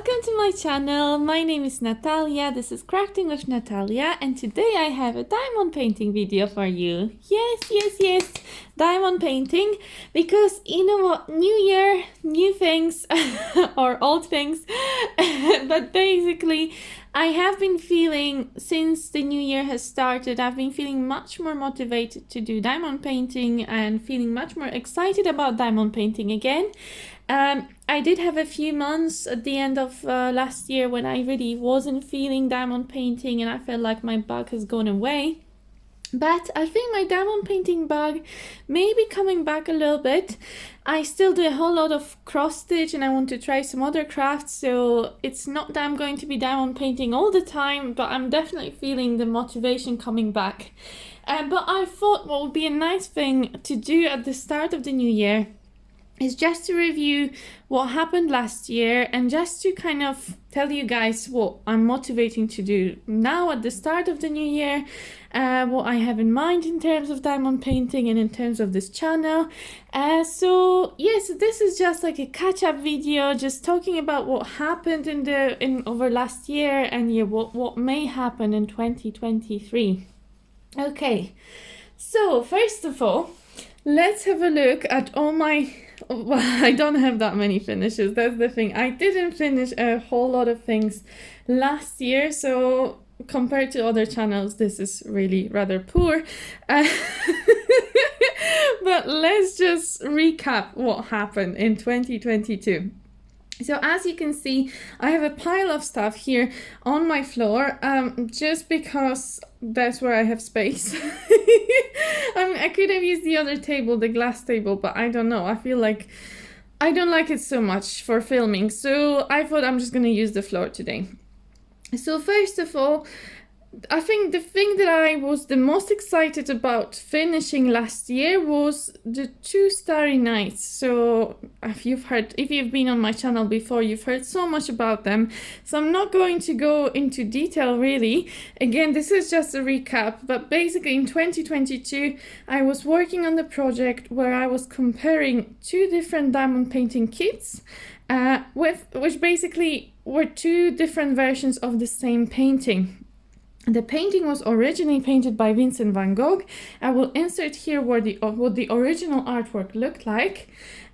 welcome to my channel. My name is Natalia. This is Crafting with Natalia, and today I have a diamond painting video for you. Yes, diamond painting, because you know what, new year, new things or old things, but basically I have been feeling, since the new year has started, I've been feeling much more motivated to do diamond painting and feeling much more excited about diamond painting again. I did have a few months at the end of last year when I really wasn't feeling diamond painting and I felt like my bug has gone away. But I think my diamond painting bug may be coming back a little bit. I still do a whole lot of cross stitch and I want to try some other crafts, so it's not that I'm going to be diamond painting all the time, but I'm definitely feeling the motivation coming back. But I thought what would be a nice thing to do at the start of the new year is just to review what happened last year and just to kind of tell you guys what I'm motivating to do now at the start of the new year, what I have in mind in terms of diamond painting and in terms of this channel. So yes, this is just like a catch-up video, just talking about what happened over last year and what may happen in 2023. Okay, so first of all, let's have a look at all my... Well, I don't have that many finishes, that's the thing. I didn't finish a whole lot of things last year, so compared to other channels, this is really rather poor. But let's just recap what happened in 2022. So as you can see, I have a pile of stuff here on my floor, just because that's where I have space. I could have used the other table, the glass table, but I don't know. I feel like I don't like it so much for filming, so I thought I'm just going to use the floor today. So first of all, I think the thing that I was the most excited about finishing last year was the 2 Starry Nights. So if you've been on my channel before, you've heard so much about them. So I'm not going to go into detail really. Again, this is just a recap, but basically in 2022, I was working on the project where I was comparing 2 different diamond painting kits, which basically were 2 different versions of the same painting. The painting was originally painted by Vincent van Gogh. I will insert here what the original artwork looked like.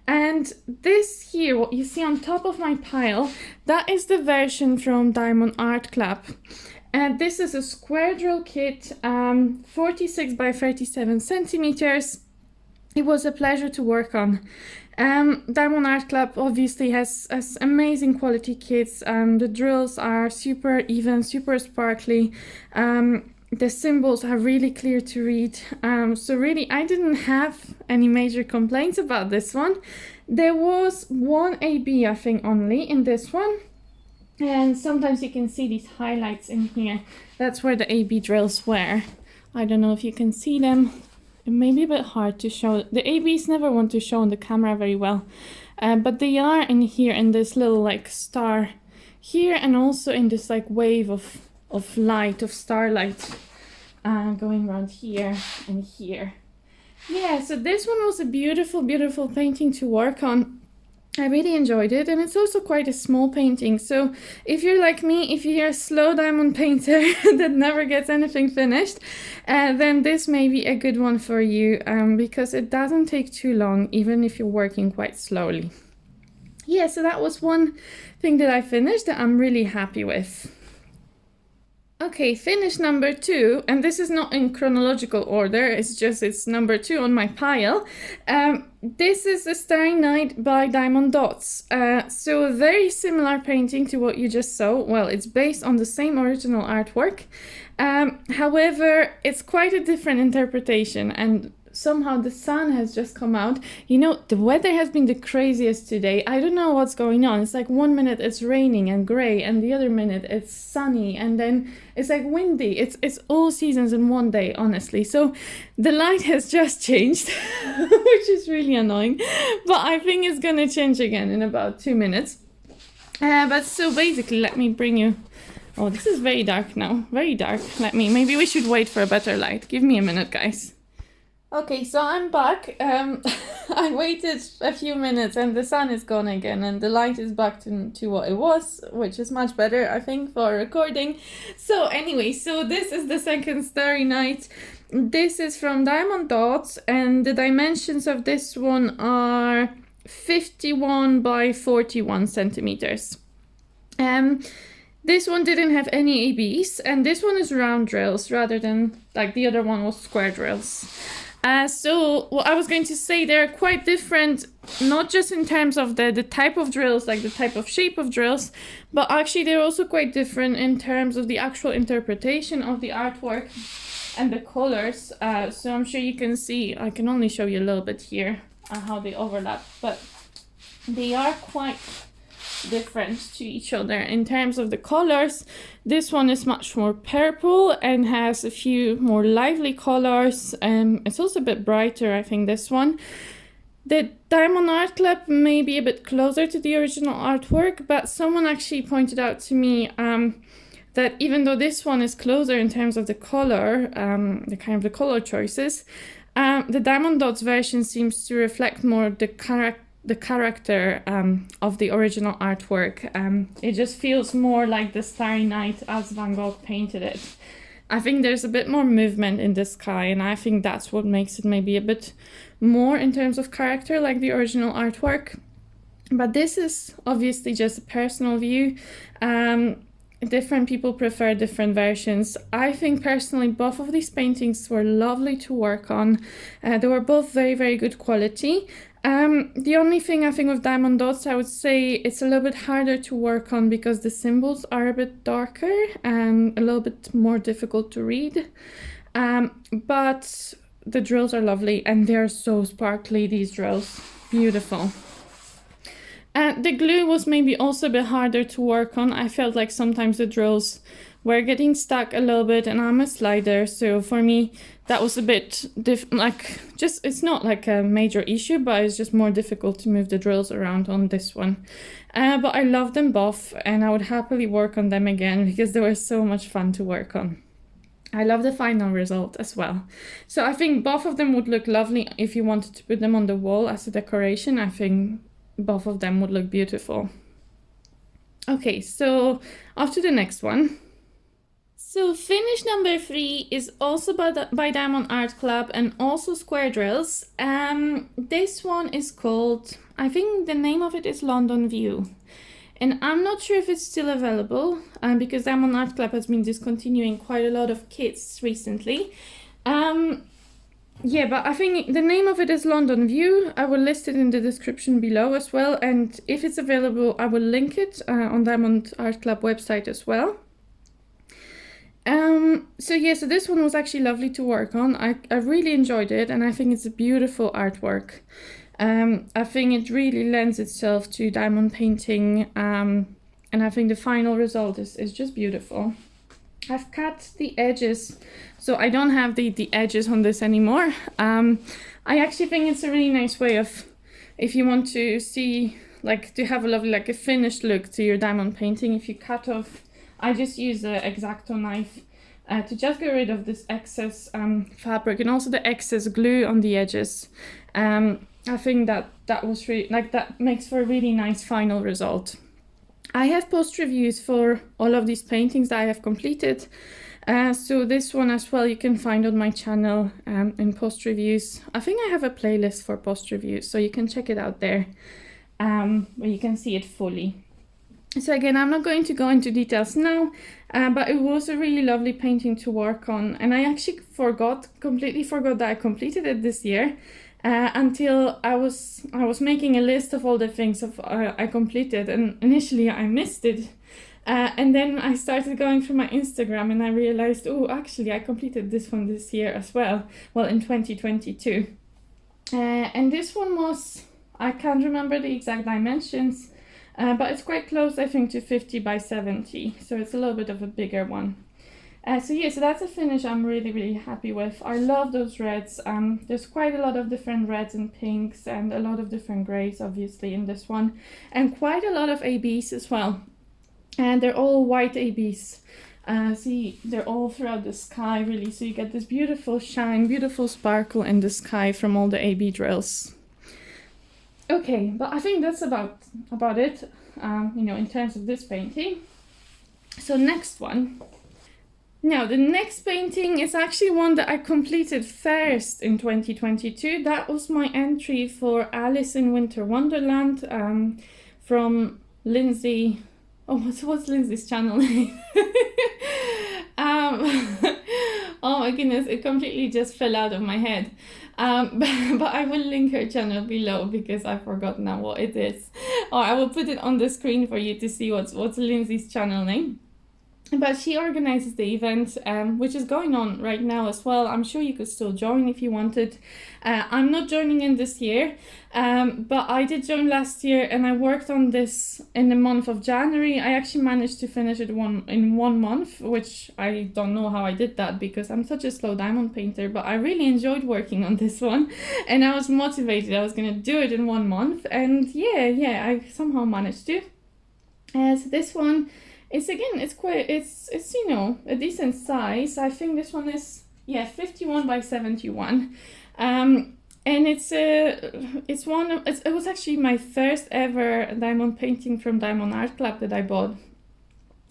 And this here, what you see on top of my pile, that is the version from Diamond Art Club. And this is a square drill kit, 46 by 37 centimeters. It was a pleasure to work on. Diamond Art Club obviously has amazing quality kits. The drills are super even, super sparkly. The symbols are really clear to read. So really, I didn't have any major complaints about this one. There was one AB, I think, only in this one. And sometimes you can see these highlights in here. That's where the AB drills were. I don't know if you can see them. It may be a bit hard to show. The ABs never want to show on the camera very well, but they are in here in this little like star here, and also in this like wave of light, of starlight, going around here and here. Yeah, so this one was a beautiful painting to work on. I really enjoyed it, and it's also quite a small painting. So if you're like me, if you're a slow diamond painter that never gets anything finished, then this may be a good one for you, because it doesn't take too long, even if you're working quite slowly. Yeah, so that was one thing that I finished that I'm really happy with. Okay, finish number 2, and this is not in chronological order, it's number 2 on my pile. This is a Starry Night by Diamond Dots. So a very similar painting to what you just saw. Well, it's based on the same original artwork. However, it's quite a different interpretation, and somehow the sun has just come out. You know, the weather has been the craziest today. I don't know what's going on. It's like one minute it's raining and gray, and the other minute it's sunny, and then it's like windy. It's all seasons in one day, honestly. So the light has just changed, which is really annoying. But I think it's gonna change again in about 2 minutes. But so basically, let me bring you... Oh, this is very dark now. Very dark. Maybe we should wait for a better light. Give me a minute, guys. Okay, so I'm back. I waited a few minutes and the sun is gone again and the light is back to what it was, which is much better, I think, for recording. So anyway, so this is the second Starry Night. This is from Diamond Dots and the dimensions of this one are 51 by 41 centimeters. This one didn't have any ABs and this one is round drills rather than like the other one was square drills. So what I was going to say, they're quite different, not just in terms of the type of drills, like the type of shape of drills, but actually they're also quite different in terms of the actual interpretation of the artwork and the colors. So I'm sure you can see, I can only show you a little bit here how they overlap, but they are quite different to each other in terms of the colors. This one is much more purple and has a few more lively colors. It's also a bit brighter, I think, this one. The Diamond Art Club may be a bit closer to the original artwork, but someone actually pointed out to me that even though this one is closer in terms of the color, the kind of the color choices, the Diamond Dots version seems to reflect more the character of the original artwork. It just feels more like the Starry Night as Van Gogh painted it. I think there's a bit more movement in the sky, and I think that's what makes it maybe a bit more in terms of character like the original artwork. But this is obviously just a personal view. Different people prefer different versions. I think personally both of these paintings were lovely to work on. They were both very, very good quality. The only thing I think with Diamond Dots, I would say it's a little bit harder to work on because the symbols are a bit darker and a little bit more difficult to read. But the drills are lovely and they're so sparkly, these drills. Beautiful. The glue was maybe also a bit harder to work on. I felt like sometimes the drills were getting stuck a little bit, and I'm a slider, so for me that was a bit it's not like a major issue, but it's just more difficult to move the drills around on this one. But I love them both and I would happily work on them again because they were so much fun to work on. I love the final result as well. So I think both of them would look lovely if you wanted to put them on the wall as a decoration. I think both of them would look beautiful. Okay, so off to the next one. So finish number 3 is also by Diamond Art Club and also square drills. This one is called, I think the name of it is London View. And I'm not sure if it's still available because Diamond Art Club has been discontinuing quite a lot of kits recently. Yeah, but I think the name of it is London View. I will list it in the description below as well. And if it's available, I will link it on Diamond Art Club website as well. So this one was actually lovely to work on. I really enjoyed it and I think it's a beautiful artwork. I think it really lends itself to diamond painting and I think the final result is just beautiful. I've cut the edges, so I don't have the edges on this anymore. I actually think it's a really nice way of, if you want to see, like to have a lovely, like a finished look to your diamond painting, if you cut off, I just use an X-Acto knife to just get rid of this excess fabric and also the excess glue on the edges. I think that was really, like, that makes for a really nice final result. I have post reviews for all of these paintings that I have completed. So this one as well you can find on my channel in post reviews. I think I have a playlist for post reviews, so you can check it out there where you can see it fully. So again, I'm not going to go into details now, but it was a really lovely painting to work on. And I actually completely forgot that I completed it this year until I was making a list of all the things I completed, and initially I missed it. And then I started going through my Instagram and I realized, oh, actually I completed this one this year as well. Well, in 2022. And this one was, I can't remember the exact dimensions, but it's quite close, I think, to 50 by 70. So it's a little bit of a bigger one. So that's a finish I'm really, really happy with. I love those reds. There's quite a lot of different reds and pinks and a lot of different grays, obviously, in this one. And quite a lot of ABs as well. And they're all white ABs. See, they're all throughout the sky, really. So you get this beautiful shine, beautiful sparkle in the sky from all the AB drills. Okay, but I think that's about it, in terms of this painting. So next one. Now, the next painting is actually one that I completed first in 2022. That was my entry for Alice in Winter Wonderland from Lindsay. Oh, what's Lindsay's channel name? Oh my goodness, it completely just fell out of my head. But I will link her channel below because I forgot now what it is. Or I will put it on the screen for you to see what's Lindsay's channel name. But she organizes the event, which is going on right now as well. I'm sure you could still join if you wanted. I'm not joining in this year, but I did join last year and I worked on this in the month of January. I actually managed to finish it in 1 month, which I don't know how I did that because I'm such a slow diamond painter, but I really enjoyed working on this one and I was motivated. I was going to do it in 1 month and yeah, I somehow managed to. So this one, it's a decent size. I think this one is 51 by 71, and it was actually my first ever diamond painting from Diamond Art Club that I bought.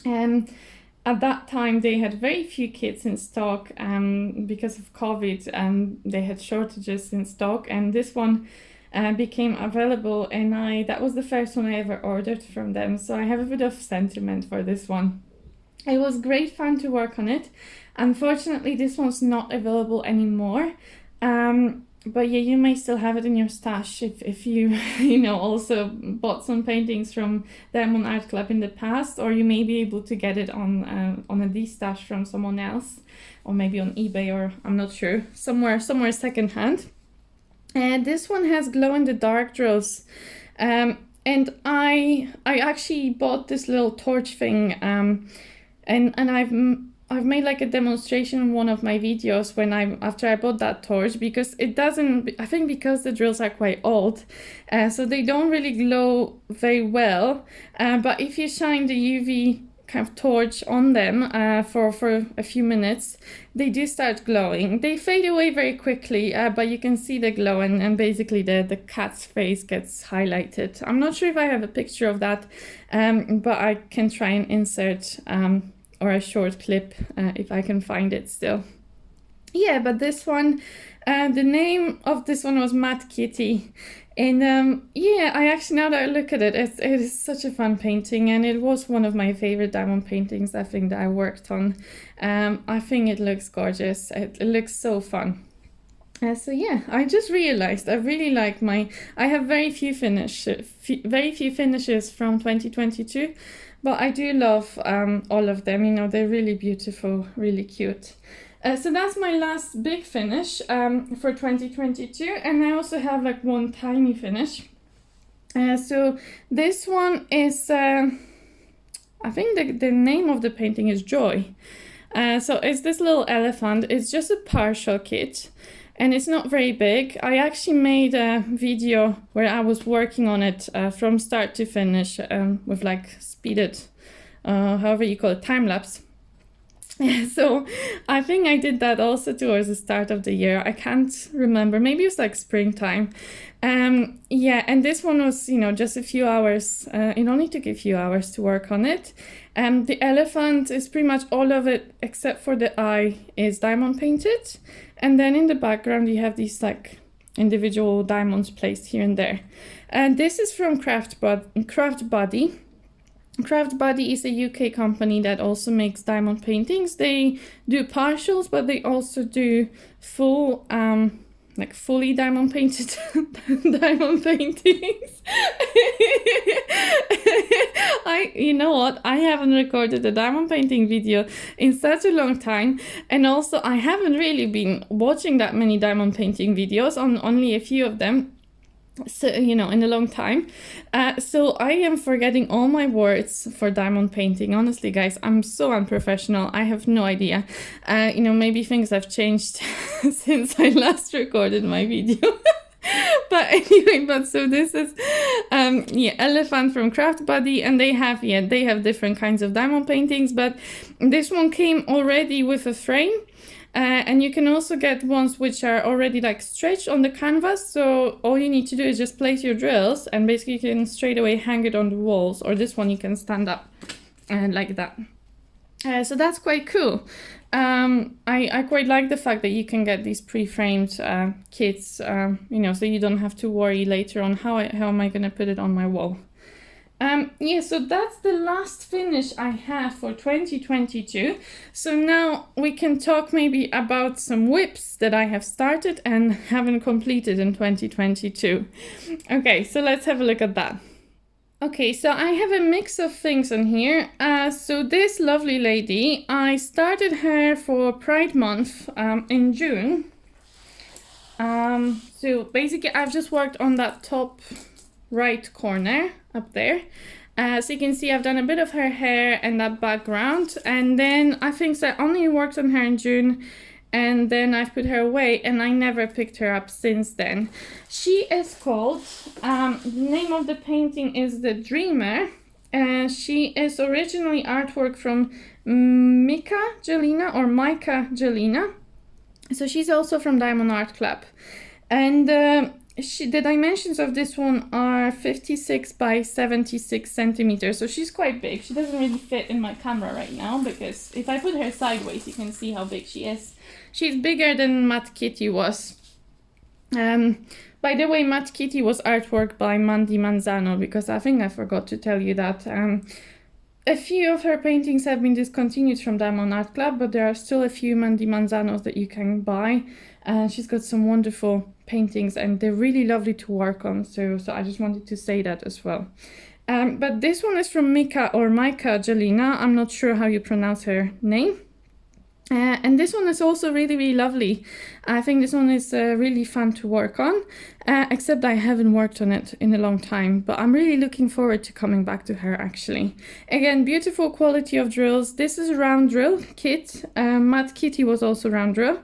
At that time they had very few kits in stock because of COVID. They had shortages in stock, and this one became available, and that was the first one I ever ordered from them, so I have a bit of sentiment for this one. It was great fun to work on it. Unfortunately, this one's not available anymore, but yeah, you may still have it in your stash if you also bought some paintings from Diamond Art Club in the past, or you may be able to get it on a D-stash from someone else, or maybe on eBay, or I'm not sure, somewhere secondhand. This one has glow-in-the-dark drills, and I actually bought this little torch thing, and I've made like a demonstration in one of my videos after I bought that torch, because it doesn't, I think because the drills are quite old, so they don't really glow very well, but if you shine the UV kind of torch on them for a few minutes, they do start glowing. They fade away very quickly, but you can see the glow, and basically the cat's face gets highlighted. I'm not sure if I have a picture of that, but I can try and insert or a short clip if I can find it still. Yeah, but this one, the name of this one was Mad Kitty. And I actually, now that I look at it, it is such a fun painting, and it was one of my favorite diamond paintings I think that I worked on. I think it looks gorgeous. It looks so fun. So yeah, I just realized I really like I have very few finishes from 2022, but I do love all of them. They're really beautiful, really cute. So that's my last big finish for 2022, and I also have like one tiny finish. So this one is, I think the name of the painting is Joy. So it's this little elephant. It's just a partial kit, and it's not very big. I actually made a video where I was working on it from start to finish with like speeded, however you call it, time lapse. So I think I did that also towards the start of the year. I can't remember, maybe it was like springtime. And this one was, just a few hours. It only took a few hours to work on it. The elephant is pretty much all of it except for the eye is diamond painted, and then in the background you have these like individual diamonds placed here and there. And this is from Craft Body. Craft Body is a UK company that also makes diamond paintings. They do partials, but they also do full, fully diamond painted diamond paintings. You know what? I haven't recorded a diamond painting video in such a long time, and also I haven't really been watching that many diamond painting videos, on only a few of them. So, in a long time. So I am forgetting all my words for diamond painting. Honestly, guys, I'm so unprofessional. I have no idea. Maybe things have changed since I last recorded my video. But anyway, so this is Yeah, Elephant from Craft Buddy, and they have different kinds of diamond paintings, but this one came already with a frame. And you can also get ones which are already like stretched on the canvas. So all you need to do is just place your drills and basically you can straight away hang it on the walls, or this one you can stand up and like that. So that's quite cool. I quite like the fact that you can get these pre-framed kits, so you don't have to worry later on how am I going to put it on my wall. Yeah, so that's the last finish I have for 2022. So now we can talk maybe about some whips that I have started and haven't completed in 2022. Okay, so let's have a look at that. Okay, so I have a mix of things in here. So this lovely lady, I started her for Pride Month in June. So basically I've just worked on that top right corner up there. So you can see I've done a bit of her hair and that background, and then I think I only worked on her in June, and then I've put her away and I never picked her up since then. She is called, the name of the painting is The Dreamer. She is originally artwork from Myka Jelina. So she's also from Diamond Art Club. And the dimensions of this one are 56 by 76 centimeters. So she's quite big. She doesn't really fit in my camera right now because if I put her sideways, you can see how big she is. She's bigger than Mad Kitty was. By the way, Mad Kitty was artwork by Mandy Manzano, because I think I forgot to tell you that. A few of her paintings have been discontinued from Diamond Art Club, but there are still a few Mandy Manzanos that you can buy. She's got some wonderful paintings and they're really lovely to work on. So I just wanted to say that as well. But this one is from Myka Jelina. I'm not sure how you pronounce her name. And this one is also really, really lovely. I think this one is really fun to work on, except I haven't worked on it in a long time, but I'm really looking forward to coming back to her actually. Again, beautiful quality of drills. This is a round drill kit. Mad Kitty was also round drill.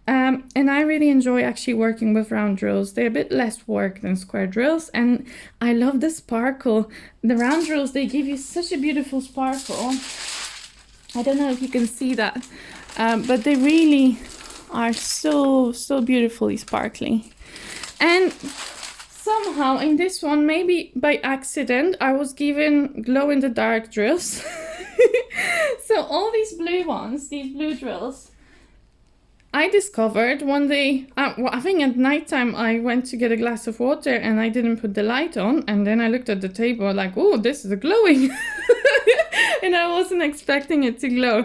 And I really enjoy actually working with round drills. They're a bit less work than square drills, and I love the sparkle. The round drills, they give you such a beautiful sparkle. I don't know if you can see that. But they really are so beautifully sparkly. And somehow in this one, maybe by accident, I was given glow-in-the-dark drills. So all these blue ones, these blue drills, I discovered one day, I think at nighttime I went to get a glass of water and I didn't put the light on, and then I looked at the table like, oh, this is glowing. And I wasn't expecting it to glow.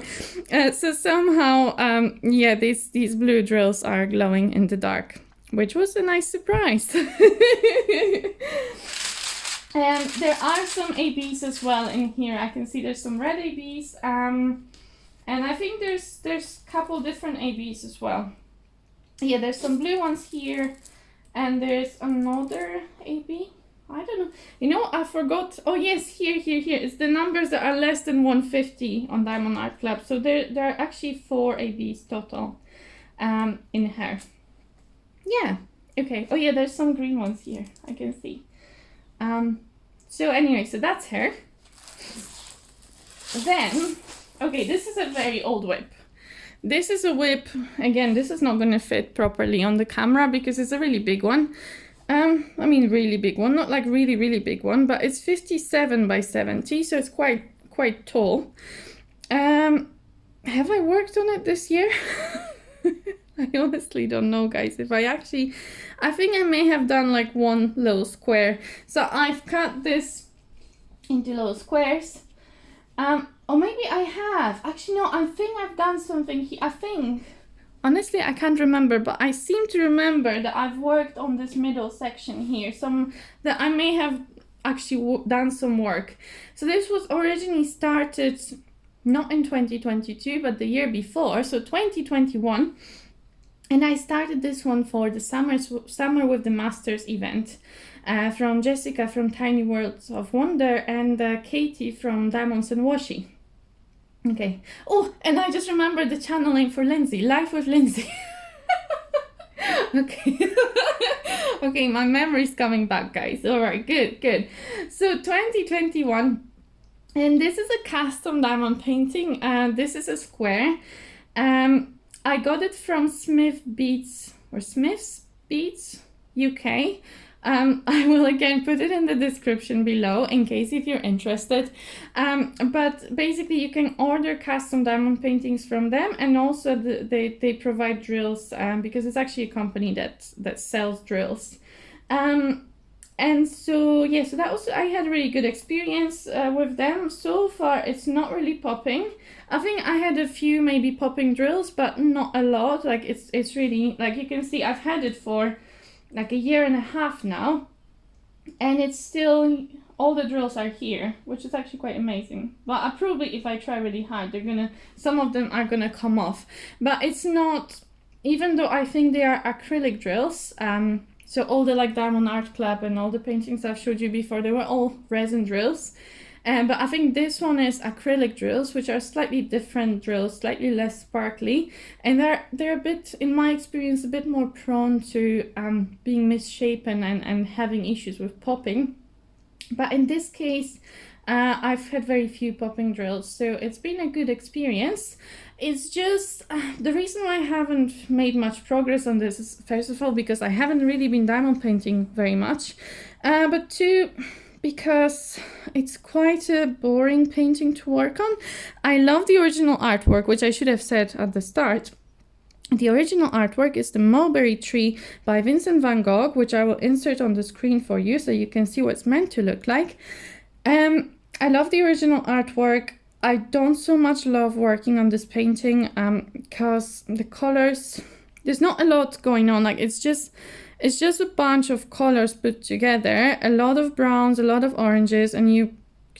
So somehow, these blue drills are glowing in the dark, which was a nice surprise. And there are some ABs as well in here. I can see there's some red ABs. And I think there's a couple different ABs as well. Yeah, there's some blue ones here, and there's another AB. I don't know. I forgot. Oh yes, here. It's the numbers that are less than 150 on Diamond Art Club. So there are actually 4 ABs total in her. Yeah. Okay. Oh yeah, there's some green ones here. I can see. So anyway, so that's her. Then, okay, this is a very old whip. This is a whip. Again, this is not going to fit properly on the camera because it's a really big one. I mean, really big one, not like really, really big one, but it's 57 by 70, so it's quite tall. Have I worked on it this year? I honestly don't know, guys. I think I may have done like one little square. So I've cut this into little squares. Or maybe I have. Actually, no, I think I've done something here. Honestly, I can't remember, but I seem to remember that I've worked on this middle section here. That I may have actually done some work. So this was originally started not in 2022, but the year before, so 2021. And I started this one for the Summer with the Masters event from Jessica from Tiny Worlds of Wonder and Katie from Diamonds and Washi. Okay. Oh, and I just remembered the channel name for Lindsay, Life with Lindsay. Okay. Okay, my memory's coming back, guys. All right, good. So 2021, and this is a custom diamond painting. This is a square. I got it from Smith's Beats UK. I will again put it in the description below in case if you're interested. But basically you can order custom diamond paintings from them, and also they provide drills, because it's actually a company that sells drills. And so yeah, so that was, I had a really good experience with them. So far it's not really popping. I think I had a few maybe popping drills, but not a lot. Like it's really, like you can see, I've had it for like 1.5 years now, and it's still, all the drills are here, which is actually quite amazing. But I probably, if I try really hard, some of them are gonna come off. But it's not, even though I think they are acrylic drills, so all the like Diamond Art Club and all the paintings I've showed you before, they were all resin drills. But I think this one is acrylic drills, which are slightly different drills, slightly less sparkly, and they're a bit, in my experience, a bit more prone to being misshapen and having issues with popping. But in this case, I've had very few popping drills, so it's been a good experience. It's just the reason why I haven't made much progress on this is, first of all, because I haven't really been diamond painting very much, but two, because it's quite a boring painting to work on. I love the original artwork, which I should have said at the start. The original artwork is the mulberry tree by Vincent van Gogh, which I will insert on the screen for you so you can see what it's meant to look like. I love the original artwork. I don't so much love working on this painting because the colors, there's not a lot going on. Like it's just a bunch of colors put together, a lot of browns, a lot of oranges, and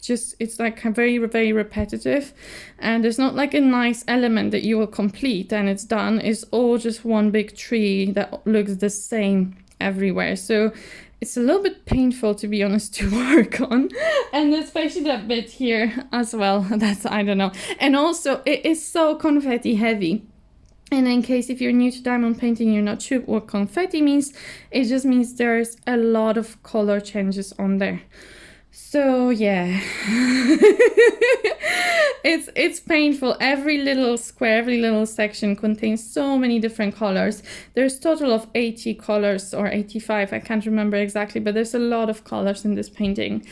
it's like very, very repetitive, and there's not like a nice element that you will complete and it's done. It's all just one big tree that looks the same everywhere. So it's a little bit painful, to be honest, to work on, and especially that bit here as well. That's, I don't know. And also it is so confetti heavy. And in case if you're new to diamond painting, you're not sure what confetti means, it just means there's a lot of color changes on there. So yeah, it's painful. Every little square, every little section contains so many different colors. There's total of 80 colors or 85, I can't remember exactly, but there's a lot of colors in this painting.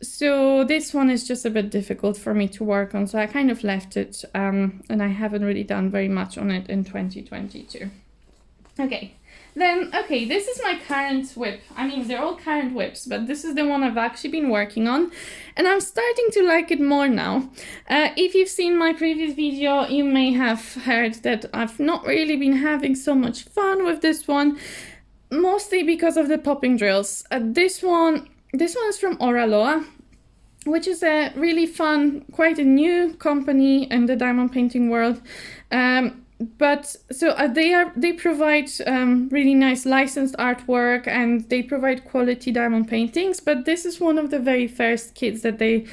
So this one is just a bit difficult for me to work on, so I kind of left it, and I haven't really done very much on it in 2022. Okay, then, okay, this is my current whip. I mean, they're all current whips, but this is the one I've actually been working on, and I'm starting to like it more now. If you've seen my previous video, you may have heard that I've not really been having so much fun with this one, mostly because of the popping drills. This one is from Oraloa, which is a really fun, quite a new company in the diamond painting world. But so they provide really nice licensed artwork, and they provide quality diamond paintings. But this is one of the very first kits that they,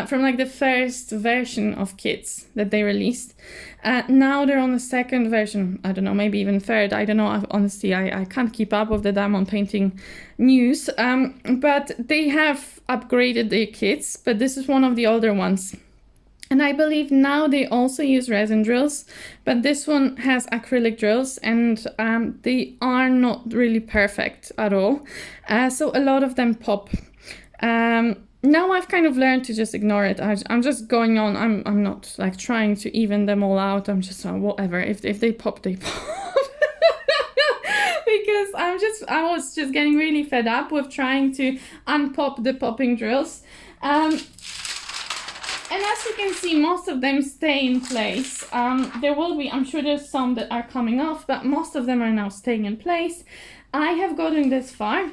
from like the first version of kits that they released. Now they're on the second version. I don't know, maybe even third. I don't know. Honestly, I can't keep up with the diamond painting news. But they have upgraded their kits. But this is one of the older ones. And I believe now they also use resin drills, but this one has acrylic drills, and they are not really perfect at all. So a lot of them pop. Now I've kind of learned to just ignore it. I'm just going on. I'm not like trying to even them all out. I'm just whatever. If they pop, they pop. Because I was just getting really fed up with trying to unpop the popping drills. And as you can see, most of them stay in place. There will be, I'm sure there's some that are coming off, but most of them are now staying in place. I have gotten this far.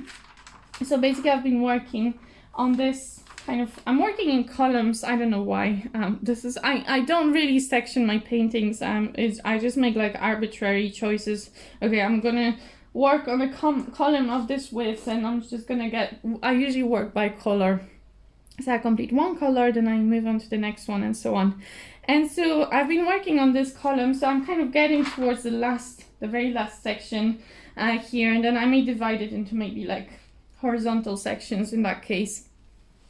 So basically I've been working on this kind of, I'm working in columns. I don't know why. I don't really section my paintings. I just make like arbitrary choices. Okay, I'm gonna work on a column of this width, and I'm just gonna I usually work by color. So I complete one color, then I move on to the next one, and so on. And so I've been working on this column, so I'm kind of getting towards the very last section. here, and then I may divide it into maybe like horizontal sections in that case,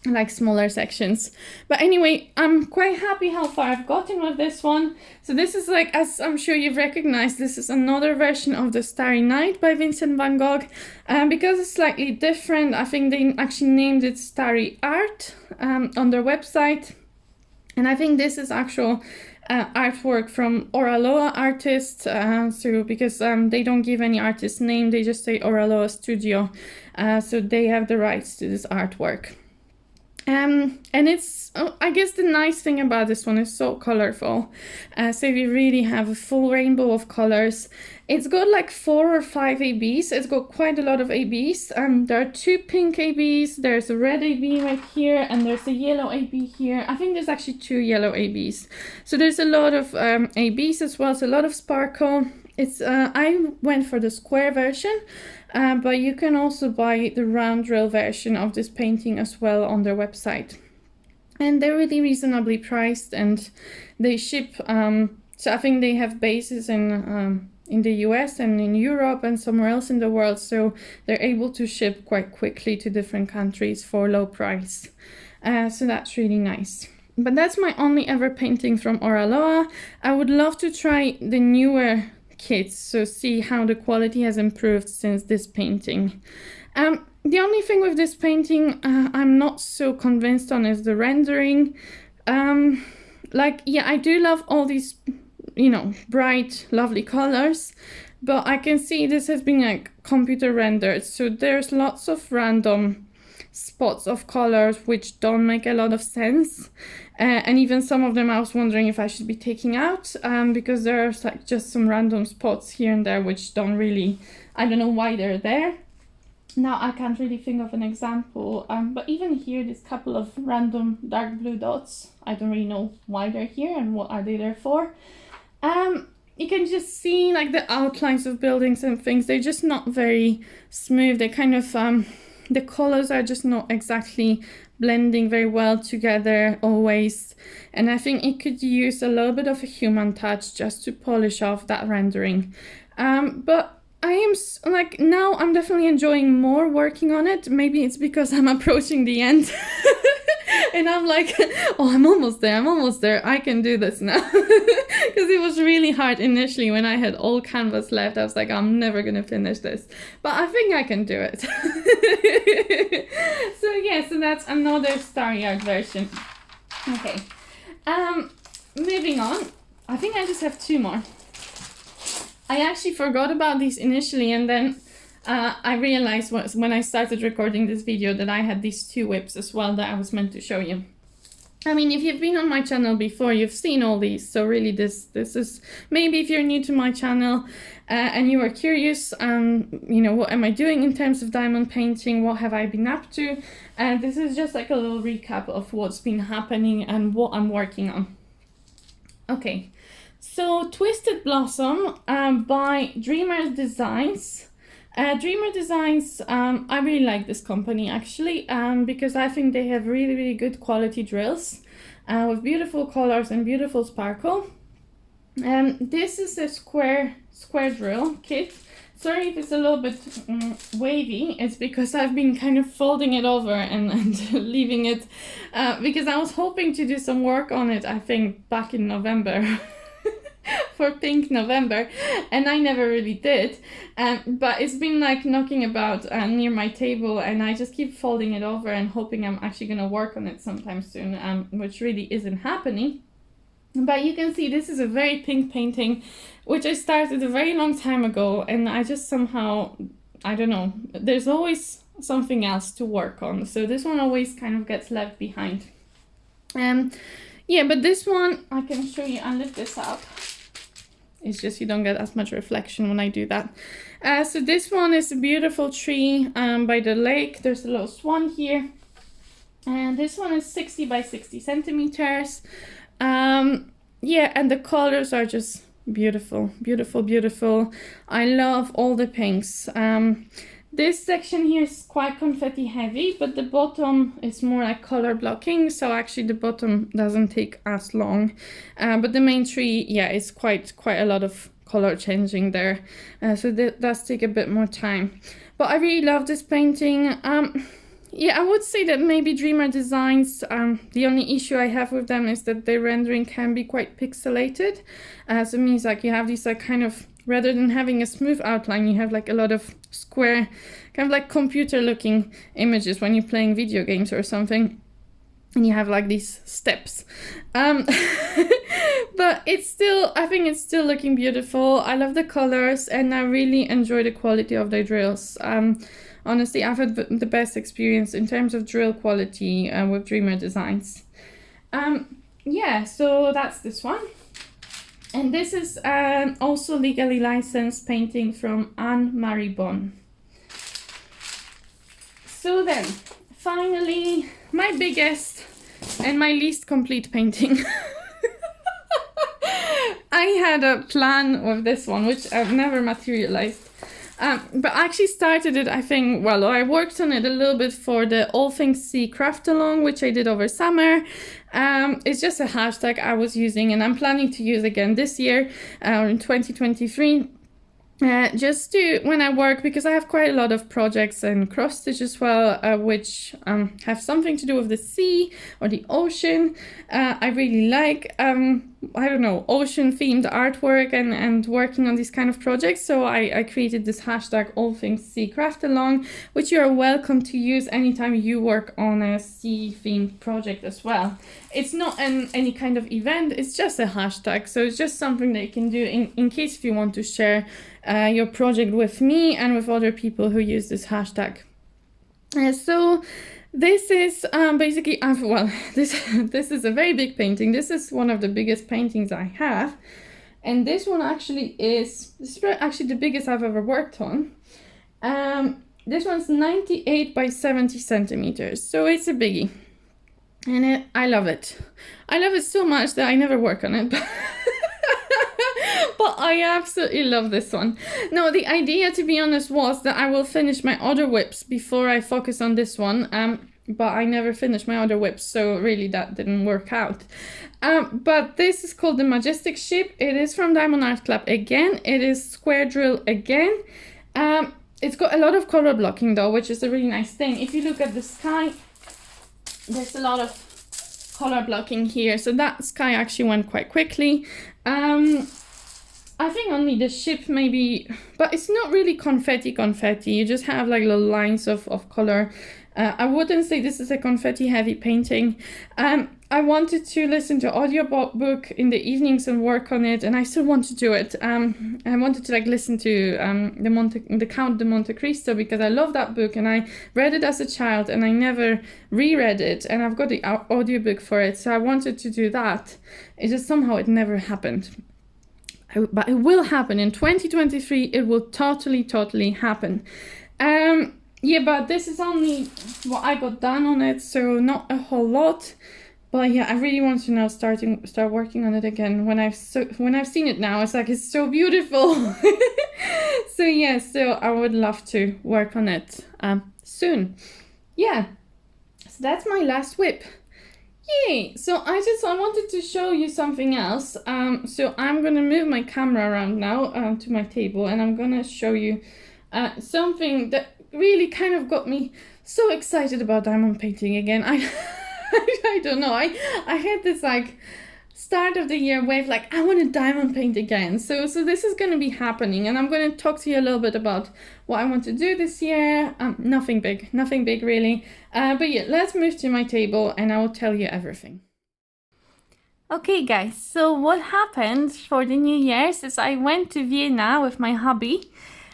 like smaller sections. But anyway, I'm quite happy how far I've gotten with this one. So this is like, as I'm sure you've recognized, this is another version of the Starry Night by Vincent van Gogh. Because it's slightly different, I think they actually named it Starry Art on their website. And I think this is actual artwork from Oraloa artists. So because they don't give any artist name, they just say Oraloa Studio. So they have the rights to this artwork. And it's, I guess the nice thing about this one is so colorful. So we really have a full rainbow of colors. It's got like 4 or 5 ABs. It's got quite a lot of ABs. There are 2 pink ABs. There's a red AB right here, and there's a yellow AB here. I think there's actually 2 yellow ABs. So there's a lot of ABs as well. So a lot of sparkle. It's I went for the square version. But you can also buy the round drill version of this painting as well on their website. And they're really reasonably priced, and they ship, so I think they have bases in the US and in Europe and somewhere else in the world, so they're able to ship quite quickly to different countries for low price. So that's really nice. But that's my only ever painting from Oraloa. I would love to try the newer kits, so see how the quality has improved since this painting. The only thing with this painting I'm not so convinced on is the rendering. Like, yeah, I do love all these, you know, bright, lovely colors, but I can see this has been like computer rendered, so there's lots of random spots of colors which don't make a lot of sense, and even some of them I was wondering if I should be taking out, because there's like just some random spots here and there which don't really, I don't know why they're there. Now I can't really think of an example, but even here, this couple of random dark blue dots, I don't really know why they're here and what are they there for. You can just see like the outlines of buildings and things, they're just not very smooth. They kind of the colors are just not exactly blending very well together always, and I think it could use a little bit of a human touch just to polish off that rendering. But I am like, now I'm definitely enjoying more working on it. Maybe it's because I'm approaching the end and I'm like, oh, I'm almost there, I can do this now. Because it was really hard initially when I had all canvas left. I was like, I'm never gonna finish this, but I think I can do it. So yeah, so that's another Starry Art version. Okay, moving on. I think I just have 2 more. I actually forgot about these initially, and then I realized when I started recording this video that I had these 2 whips as well that I was meant to show you. I mean, if you've been on my channel before, you've seen all these, so really this is, maybe if you're new to my channel and you are curious, you know, what am I doing in terms of diamond painting, what have I been up to, and this is just like a little recap of what's been happening and what I'm working on. Okay, so Twisted Blossom by Dreamer Designs. Dreamer Designs, I really like this company actually, because I think they have really, really good quality drills with beautiful colors and beautiful sparkle. This is a square drill kit. Sorry if it's a little bit wavy, it's because I've been kind of folding it over and leaving it, because I was hoping to do some work on it, I think back in November. For Pink November, and I never really did, but it's been like knocking about near my table, and I just keep folding it over and hoping I'm actually gonna work on it sometime soon, which really isn't happening. But you can see this is a very pink painting which I started a very long time ago, and I just somehow, I don't know, there's always something else to work on, so this one always kind of gets left behind. Yeah, but this one I can show you. I'll lift this up. It's just you don't get as much reflection when I do that. So this one is a beautiful tree by the lake. There's a little swan here. And this one is 60 by 60 centimeters. Yeah, and the colors are just beautiful, beautiful, beautiful. I love all the pinks. This section here is quite confetti heavy, but the bottom is more like color blocking, so actually the bottom doesn't take as long. But the main tree, yeah, it's quite a lot of color changing there. So that does take a bit more time. But I really love this painting. Yeah, I would say that maybe Dreamer Designs, the only issue I have with them is that their rendering can be quite pixelated. So it means like you have these like kind of, rather than having a smooth outline, you have like a lot of square, kind of like computer looking images when you're playing video games or something. And you have like these steps. But it's still, I think it's still looking beautiful. I love the colors and I really enjoy the quality of their drills. Honestly, I've had the best experience in terms of drill quality with Dreamer Designs. Yeah, so that's this one. And this is also legally licensed painting from Anne-Marie Bon. So then, finally, my biggest and my least complete painting. I had a plan with this one, which I've never materialized. But I actually started it, I think, well, I worked on it a little bit for the All Things Sea craft along, which I did over summer. It's just a hashtag I was using and I'm planning to use again this year, in 2023. Just to, when I work, because I have quite a lot of projects and cross stitch as well, which have something to do with the sea or the ocean. I really like, I don't know, ocean themed artwork and working on these kind of projects. So I created this hashtag All Things Sea Craft Along, which you are welcome to use anytime you work on a sea themed project as well. It's not any kind of event, it's just a hashtag. So it's just something that you can do in case if you want to share your project with me and with other people who use this hashtag. So this is basically, well, this is a very big painting. This is one of the biggest paintings I have. And this one actually is actually the biggest I've ever worked on. This one's 98 by 70 centimeters. So it's a biggie. And I love it. I love it so much that I never work on it. But I absolutely love this one. No, the idea, to be honest, was that I will finish my other whips before I focus on this one. But I never finished my other whips, so really that didn't work out. But this is called the Majestic Ship. It is from Diamond Art Club again. It is square drill again. It's got a lot of color blocking though, which is a really nice thing. If you look at the sky, there's a lot of color blocking here. So that sky actually went quite quickly. I think only the ship maybe, but it's not really confetti. You just have like little lines of color. I wouldn't say this is a confetti heavy painting. I wanted to listen to audiobook in the evenings and work on it, and I still want to do it. I wanted to like listen to the Count de Monte Cristo, because I love that book and I read it as a child and I never reread it, and I've got the audiobook for it, so I wanted to do that. It just somehow it never happened. But it will happen in 2023. It will totally happen. Yeah, but this is only what I got done on it, so not a whole lot. But yeah, I really want to now start working on it again. When I've seen it now, it's like it's so beautiful. So yeah, so I would love to work on it soon. Yeah, so that's my last whip. Yay! So I wanted to show you something else. So I'm gonna move my camera around now to my table, and I'm gonna show you something that really kind of got me so excited about diamond painting again. I don't know. I had this like start of the year wave, like I want to diamond paint again. So this is going to be happening, and I'm going to talk to you a little bit about what I want to do this year. Nothing big really. But yeah, let's move to my table and I will tell you everything. Okay guys, so what happened for the New Year's is I went to Vienna with my hubby.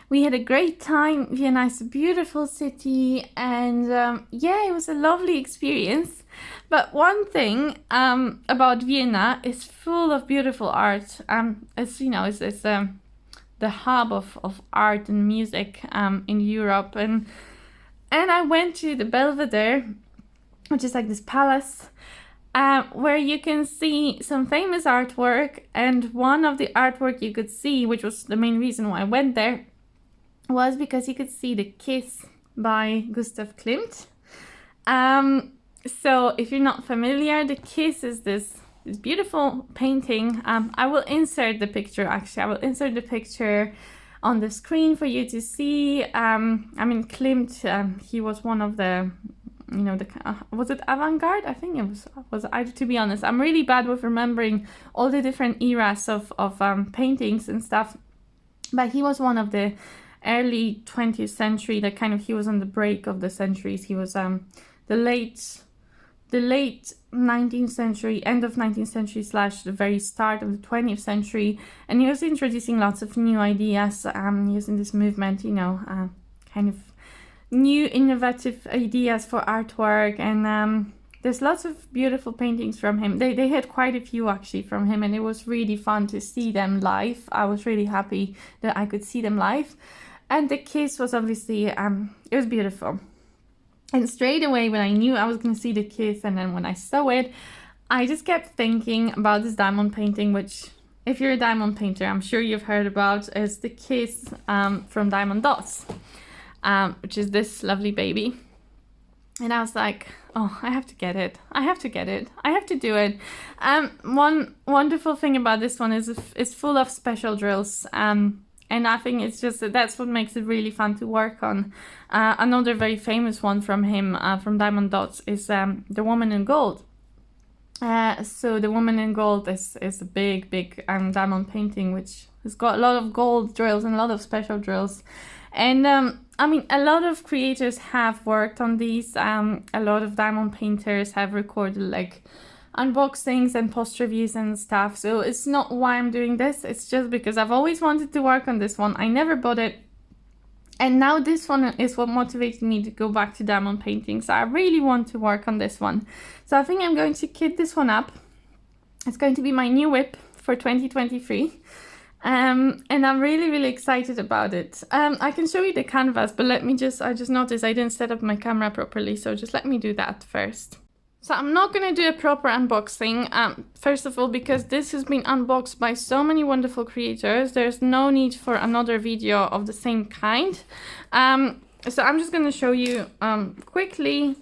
We had a great time. Vienna is a beautiful city, and yeah, it was a lovely experience. But one thing about Vienna is full of beautiful art. As you know, it's the hub of art and music in Europe. And I went to the Belvedere, which is like this palace, where you can see some famous artwork. And one of the artwork you could see, which was the main reason why I went there, was because you could see the Kiss by Gustav Klimt. So if you're not familiar, the Kiss is this this beautiful painting. I will insert the picture, actually. I will insert the picture on the screen for you to see. I mean, Klimt, he was one of the, you know, was it avant-garde? I think it was I, to be honest, I'm really bad with remembering all the different eras of paintings and stuff, but he was one of the early 20th century, that kind of, he was on the break of the centuries. He was the late 19th century, end of 19th century / the very start of the 20th century, and he was introducing lots of new ideas, using this movement, you know, kind of new innovative ideas for artwork. And there's lots of beautiful paintings from him. They had quite a few actually from him, and it was really fun to see them live. I was really happy that I could see them live. And the kiss was obviously, it was beautiful. And straight away when I knew I was going to see the kiss, and then when I saw it, I just kept thinking about this diamond painting, which, if you're a diamond painter, I'm sure you've heard about, is the kiss from Diamond Dots, which is this lovely baby. And I was like, oh, I have to get it. I have to get it. I have to do it. One wonderful thing about this one is it's full of special drills. And I think it's just that's what makes it really fun to work on. Another very famous one from him, from Diamond Dots, is The Woman in Gold. So The Woman in Gold is a big diamond painting, which has got a lot of gold drills and a lot of special drills. And I mean, a lot of creators have worked on these. A lot of diamond painters have recorded like unboxings and post reviews and stuff. So it's not why I'm doing this. It's just because I've always wanted to work on this one. I never bought it. And now this one is what motivated me to go back to diamond painting. So I really want to work on this one. So I think I'm going to kit this one up. It's going to be my new whip for 2023. And I'm really excited about it. I can show you the canvas, but I just noticed I didn't set up my camera properly. So just let me do that first. So I'm not going to do a proper unboxing, first of all, because this has been unboxed by so many wonderful creators. There's no need for another video of the same kind. So I'm just going to show you quickly,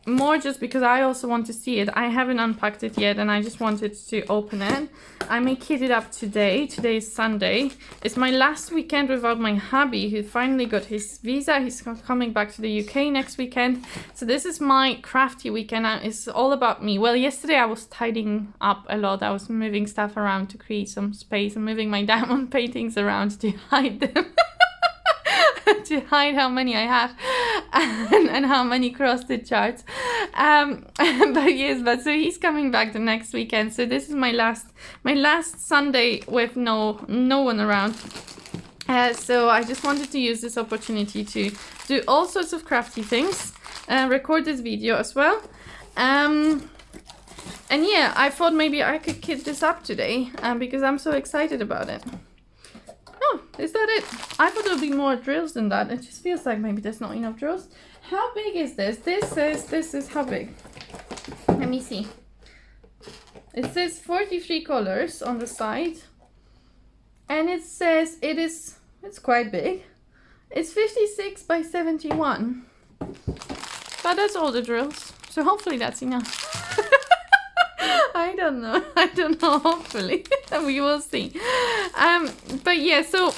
more just because I also want to see it. I haven't unpacked it yet, and I just wanted to open it. I may kit it up today. Today is Sunday. It's my last weekend without my hubby, who finally got his visa. He's coming back to the UK next weekend. So this is my crafty weekend. It's all about me. Well, yesterday I was tidying up a lot. I was moving stuff around to create some space and moving my diamond paintings around to hide them. To hide how many I have and how many cross-stitch charts. But so he's coming back the next weekend. So this is my last Sunday with no one around. So I just wanted to use this opportunity to do all sorts of crafty things, record this video as well. And yeah, I thought maybe I could kit this up today because I'm so excited about it. Oh, is that it? I thought there would be more drills than that. It just feels like maybe there's not enough drills. How big is this? This is how big? Let me see. It says 43 colors on the side. And it says it's quite big. It's 56 by 71. But that's all the drills. So hopefully that's enough. I don't know, hopefully. We will see. But yeah, so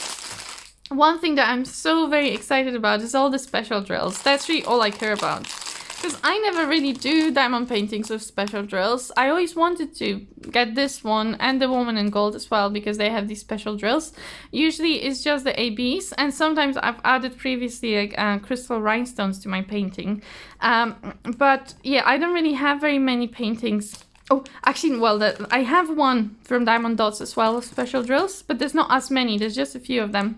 one thing that I'm so very excited about is all the special drills. That's really all I care about. Because I never really do diamond paintings with special drills. I always wanted to get this one and the Woman in Gold as well, because they have these special drills. Usually it's just the ABs, and sometimes I've added previously like, crystal rhinestones to my painting. But yeah, I don't really have very many paintings. Oh, actually, well, I have one from Diamond Dots as well with special drills, but there's not as many. There's just a few of them.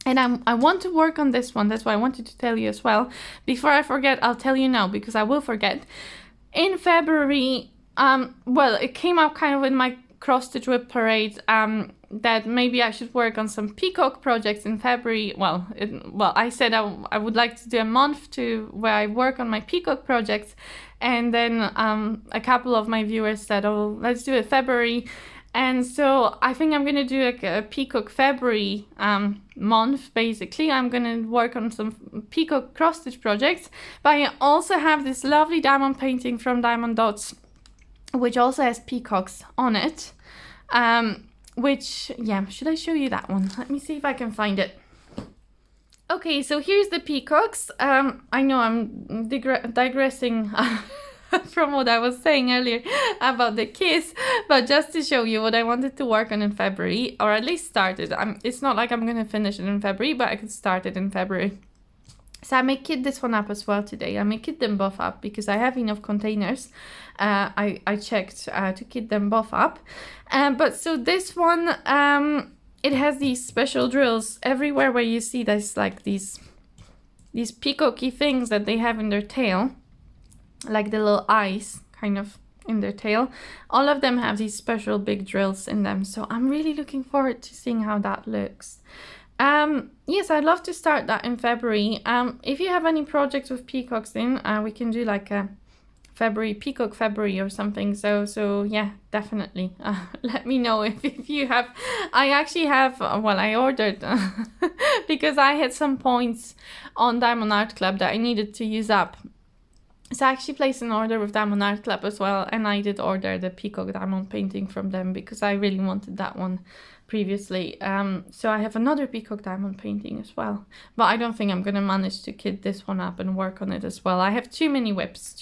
And I want to work on this one. That's why I wanted to tell you as well. Before I forget, I'll tell you now because I will forget. In February, well, it came up kind of in my cross-stitch whip parade that maybe I should work on some peacock projects in February. Well, I said I would like to do a month where I work on my peacock projects. And then a couple of my viewers said, oh, let's do it February. And so I think I'm going to do like a Peacock February month, basically. I'm going to work on some Peacock cross-stitch projects. But I also have this lovely diamond painting from Diamond Dots which also has peacocks on it. Which, yeah, should I show you that one? Let me see if I can find it. Okay, so here's the peacocks. I know I'm digressing from what I was saying earlier about the kiss, but just to show you what I wanted to work on in February, or at least started. It's not like I'm going to finish it in February, but I could start it in February. So I may kit this one up as well today. I may kit them both up because I have enough containers. I checked to kit them both up. But so this one, it has these special drills everywhere where you see there's like these peacocky things that they have in their tail, like the little eyes kind of in their tail. All of them have these special big drills in them. So I'm really looking forward to seeing how that looks. Yes, I'd love to start that in February. If you have any projects with peacocks in, we can do like a Peacock February or something. So yeah, definitely. Let me know if you have. I actually have, well, I ordered because I had some points on Diamond Art Club that I needed to use up. So I actually placed an order with Diamond Art Club as well, and I did order the peacock diamond painting from them because I really wanted that one previously. So I have another peacock diamond painting as well, but I don't think I'm gonna manage to kit this one up and work on it as well. I have too many whips,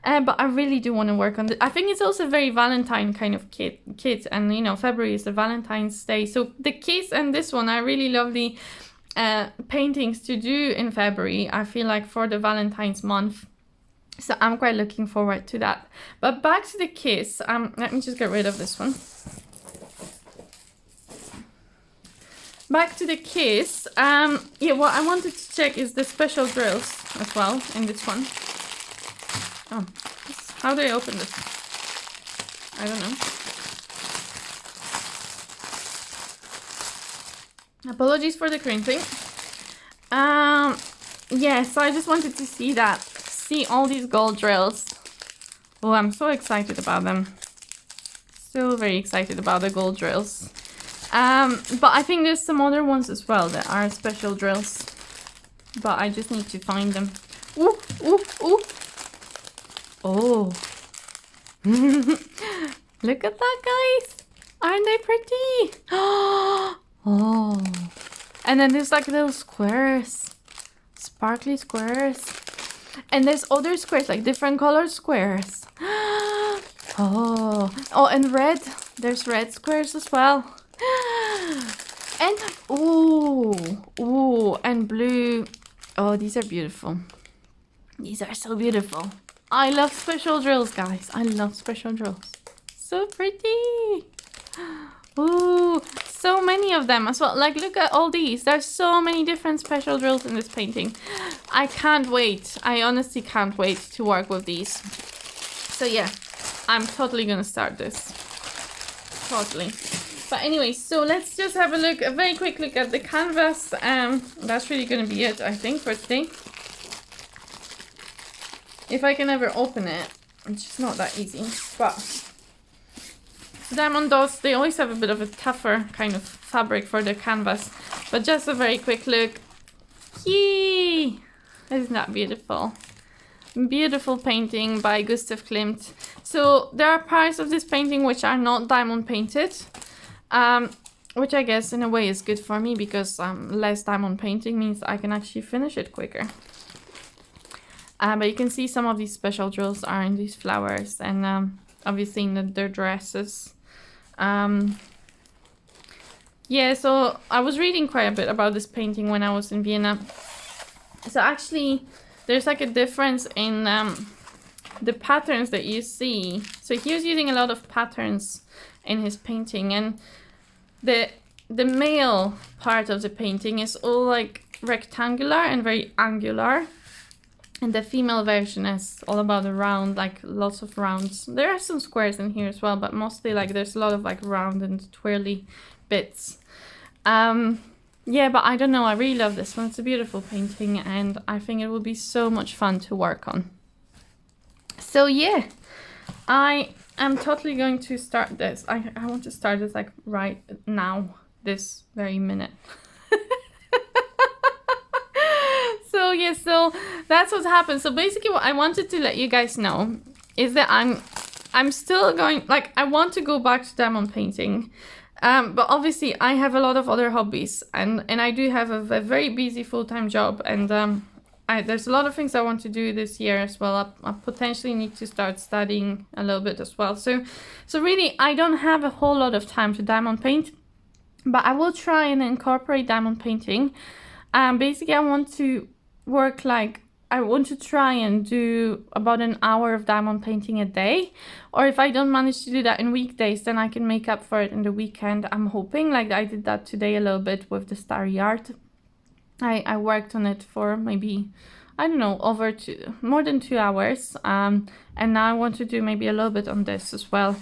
but I really do want to work on it. I think it's also very Valentine kind of kit, and you know, February is the Valentine's Day, so the kiss and this one are really lovely paintings to do in February, I feel like, for the Valentine's month. So I'm quite looking forward to that. But back to the kiss. Let me just get rid of this one. Back to the kiss. Yeah, what I wanted to check is the special drills as well in this one. Oh, how do I open this? I don't know. Apologies for the crimping. Yeah, so I just wanted to see that. See all these gold drills. Oh, I'm so excited about them. So very excited about the gold drills. But I think there's some other ones as well that are special drills. But I just need to find them. Ooh, ooh, ooh. Oh. Look at that, guys. Aren't they pretty? Oh. And then there's like little squares. Sparkly squares. And there's other squares, like different colored squares. Oh, and red. There's red squares as well. And ooh, and blue. Oh, these are beautiful. These are so beautiful. I love special drills, guys. I love special drills. So pretty. Ooh, so many of them as well. Like, look at all these. There's so many different special drills in this painting. I can't wait. I honestly can't wait to work with these. So yeah, I'm totally gonna start this. Totally. But anyway, so let's just have a very quick look at the canvas. That's really gonna be it, I think, for today. If I can ever open it, it's just not that easy. But Diamond Dots, they always have a bit of a tougher kind of fabric for the canvas. But just a very quick look. Yay! Isn't that beautiful? Beautiful painting by Gustav Klimt. So there are parts of this painting which are not diamond painted. Which I guess in a way is good for me because less diamond painting means I can actually finish it quicker. But you can see some of these special drills are in these flowers and obviously in their dresses. Yeah, so I was reading quite a bit about this painting when I was in Vienna. So actually, there's like a difference in the patterns that you see. So he was using a lot of patterns in his painting, and the male part of the painting is all like rectangular and very angular. And the female version is all about the round, like lots of rounds. There are some squares in here as well, but mostly like there's a lot of like round and twirly bits. Yeah, but I don't know, I really love this one. It's a beautiful painting and I think it will be so much fun to work on. So yeah, I am totally going to start this. I want to start this like right now, this very minute. So yeah, so that's what's happened. So basically what I wanted to let you guys know is that I'm I'm still going, like, I want to go back to diamond painting. But obviously I have a lot of other hobbies, and I do have a very busy full-time job, and there's a lot of things I want to do this year as well. I potentially need to start studying a little bit as well. So really I don't have a whole lot of time to diamond paint, but I will try and incorporate diamond painting. Basically I want to work like, I want to try and do about an hour of diamond painting a day. Or if I don't manage to do that in weekdays, then I can make up for it in the weekend. I'm hoping, like I did that today a little bit with the Starry Art. I worked on it for maybe, I don't know, more than 2 hours. And now I want to do maybe a little bit on this as well.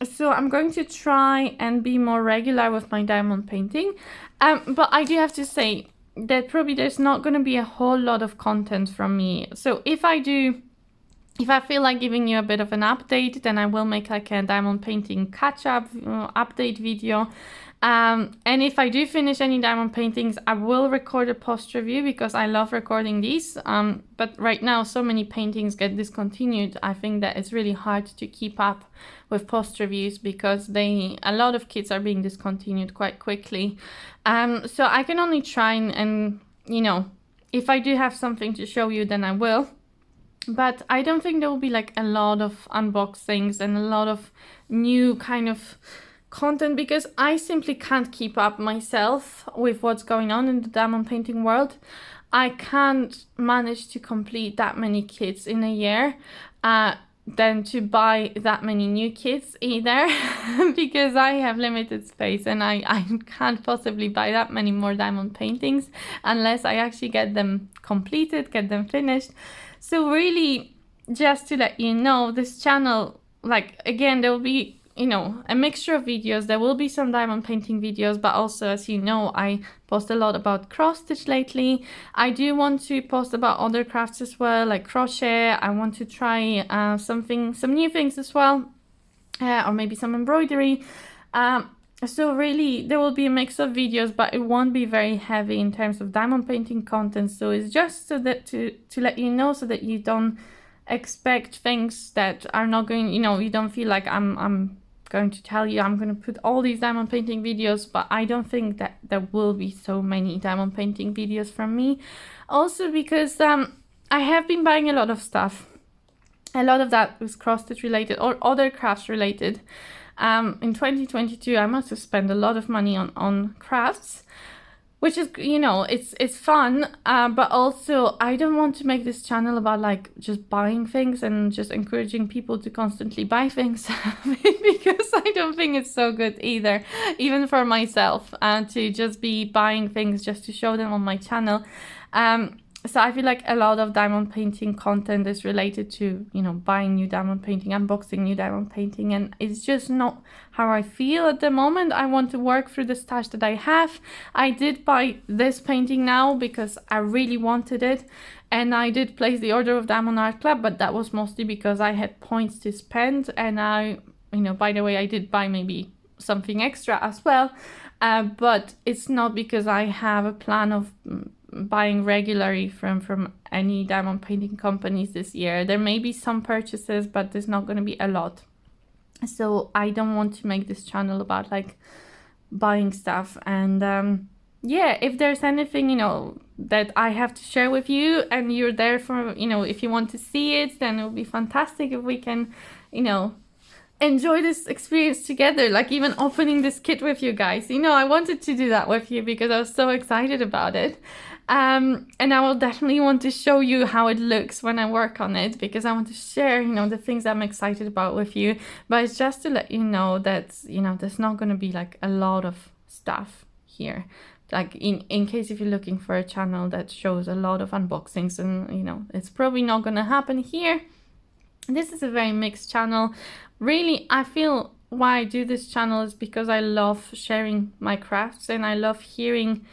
So I'm going to try and be more regular with my diamond painting. But I do have to say that probably there's not going to be a whole lot of content from me. So if I feel like giving you a bit of an update, then I will make like a diamond painting catch-up update video. And if I do finish any diamond paintings, I will record a post review because I love recording these. But right now, so many paintings get discontinued. I think that it's really hard to keep up with post reviews because a lot of kits are being discontinued quite quickly. So I can only try and you know, if I do have something to show you, then I will. But I don't think there will be like a lot of unboxings and a lot of new kind of content because I simply can't keep up myself with what's going on in the diamond painting world. I can't manage to complete that many kits in a year, than to buy that many new kits either because I have limited space and I can't possibly buy that many more diamond paintings unless I actually get them completed, get them finished. So really, just to let you know, this channel, like, again, there will be, you know, a mixture of videos. There will be some diamond painting videos, but also, as you know, I post a lot about cross stitch lately. I do want to post about other crafts as well, like crochet. I want to try some new things as well, or maybe some embroidery. So really, there will be a mix of videos, but it won't be very heavy in terms of diamond painting content. So it's just so that to let you know, so that you don't expect things that are not going, you know, you don't feel like I'm going to tell you I'm going to put all these diamond painting videos, but I don't think that there will be so many diamond painting videos from me. Also because I have been buying a lot of stuff. A lot of that was cross stitch related or other crafts related. In 2022 I must have spent a lot of money on crafts, which is, you know, it's fun, but also I don't want to make this channel about like just buying things and just encouraging people to constantly buy things because I don't think it's so good either, even for myself, to just be buying things just to show them on my channel. So I feel like a lot of diamond painting content is related to, you know, buying new diamond painting, unboxing new diamond painting, and it's just not how I feel at the moment. I want to work through the stash that I have. I did buy this painting now because I really wanted it, and I did place the order of Diamond Art Club, but that was mostly because I had points to spend, and I, you know, by the way, I did buy maybe something extra as well, but it's not because I have a plan of buying regularly from any diamond painting companies this year. There may be some purchases, but there's not going to be a lot. So I don't want to make this channel about like buying stuff. And yeah, if there's anything, you know, that I have to share with you and you're there for, you know, if you want to see it, then it would be fantastic if we can, you know, enjoy this experience together, like even opening this kit with you guys. You know, I wanted to do that with you because I was so excited about it. And I will definitely want to show you how it looks when I work on it, because I want to share, you know, the things I'm excited about with you. But it's just to let you know that, you know, there's not going to be like a lot of stuff here. Like in case if you're looking for a channel that shows a lot of unboxings, and, you know, it's probably not going to happen here. This is a very mixed channel. Really, I feel why I do this channel is because I love sharing my crafts, and I love hearing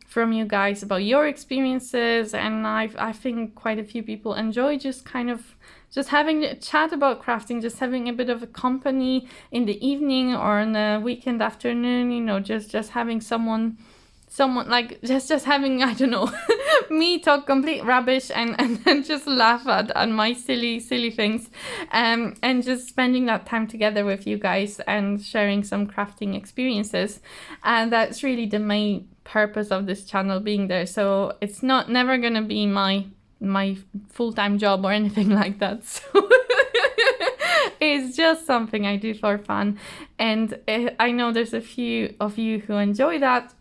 from you guys about your experiences. And I think quite a few people enjoy just kind of just having a chat about crafting, just having a bit of a company in the evening or in the weekend afternoon, you know, just having someone someone like just having, I don't know, me talk complete rubbish and then just laugh at my silly things, and just spending that time together with you guys and sharing some crafting experiences. And that's really the main purpose of this channel being there. So it's never gonna be my full-time job or anything like that. So it's just something I do for fun, and I know there's a few of you who enjoy that.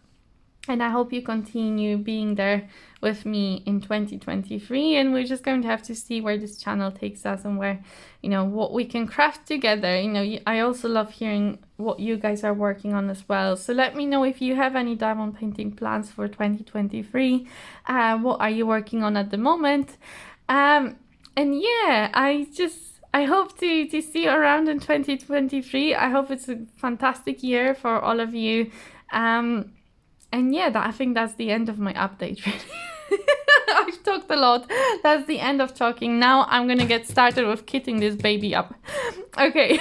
And I hope you continue being there with me in 2023. And we're just going to have to see where this channel takes us and where, what we can craft together. I also love hearing what you guys are working on as well. So let me know if you have any diamond painting plans for 2023. What are you working on at the moment? And yeah, I hope to see you around in 2023. I hope it's a fantastic year for all of you. And yeah, I think that's the end of my update, really. I've talked a lot. That's the end of talking. Now I'm gonna get started with kitting this baby up. Okay,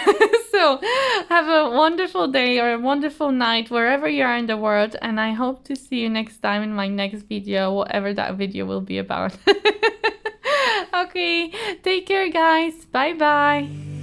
so have a wonderful day or a wonderful night wherever you are in the world, and I hope to see you next time in my next video, whatever that video will be about. Okay, take care, guys. Bye bye.